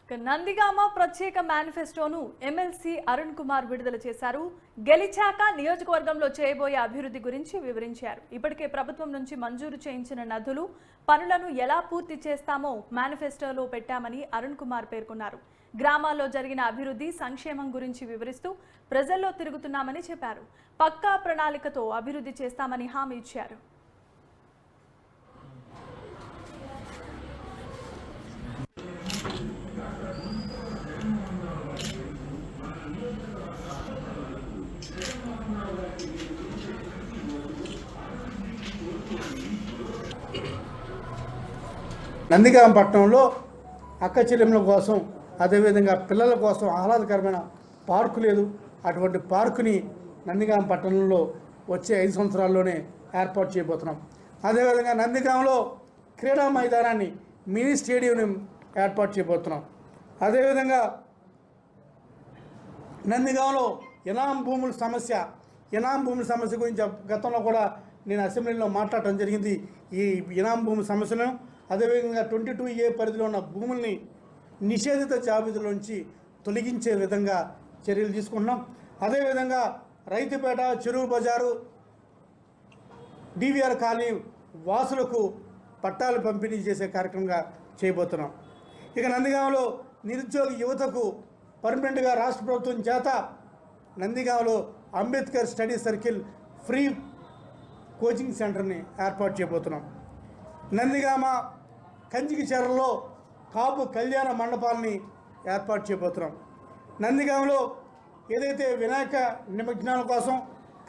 నందిగామ ప్రత్యేక మేనిఫెస్టోను ఎమ్మెల్సీ అరుణ్ కుమార్ విడుదల చేశారు. గెలిచాక నియోజకవర్గంలో చేయబోయే అభివృద్ధి గురించి వివరించారు. ఇప్పటికే ప్రభుత్వం నుంచి మంజూరు చేయించిన నిధులు, పనులను ఎలా పూర్తి చేస్తామో మేనిఫెస్టోలో పెట్టామని అరుణ్ కుమార్ పేర్కొన్నారు. గ్రామాల్లో జరిగిన అభివృద్ధి, సంక్షేమం గురించి వివరిస్తూ ప్రజల్లో తిరుగుతున్నామని చెప్పారు. పక్కా ప్రణాళికతో అభివృద్ధి చేస్తామని హామీ ఇచ్చారు. నందిగామ పట్టణంలో అక్క చెల్లెమ్మల కోసం, అదేవిధంగా పిల్లల కోసం ఆహ్లాదకరమైన పార్కు లేదు. అటువంటి పార్కుని నందిగామ పట్టణంలో వచ్చే 5 సంవత్సరాల్లోనే ఏర్పాటు చేయబోతున్నాం. అదేవిధంగా నందిగామలో క్రీడా మైదానాన్ని, మినీ స్టేడియంని ఏర్పాటు చేయబోతున్నాం. అదేవిధంగా నందిగామలో ఇనాం భూముల సమస్య గురించి గతంలో కూడా నేను అసెంబ్లీలో మాట్లాడటం జరిగింది. ఈ ఇనాం భూముల సమస్యను, అదేవిధంగా 22A పరిధిలో ఉన్న భూముల్ని నిషేధిత జాబితాలోంచి తొలగించే విధంగా చర్యలు తీసుకుంటున్నాం. అదేవిధంగా రైతుపేట, చెరువు బజారు, DVR కాలనీ వాసులకు పట్టాలు పంపిణీ చేసే కార్యక్రమంగా చేయబోతున్నాం. ఇక నందిగామలో నిరుద్యోగ యువతకు పర్మనెంట్గా రాష్ట్ర ప్రభుత్వం చేత నందిగామలో Ambedkar study circle free coaching సెంటర్ని ఏర్పాటు చేయబోతున్నాం. నందిగామ కంచికిచెర్లలో కాపు కళ్యాణ మండపాలని ఏర్పాటు చేయబోతున్నాం. నందిగామలో ఏదైతే వినాయక నిమజ్జనాల కోసం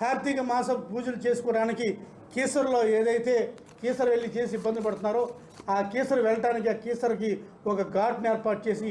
కార్తీక మాస పూజలు చేసుకోవడానికి కీసరలో ఏదైతే కీసర వెళ్ళి చేసి ఇబ్బంది పడుతున్నారో, ఆ కీసర వెళ్ళటానికి, ఆ కీసరకి ఒక ఘాట్ని ఏర్పాటు చేసి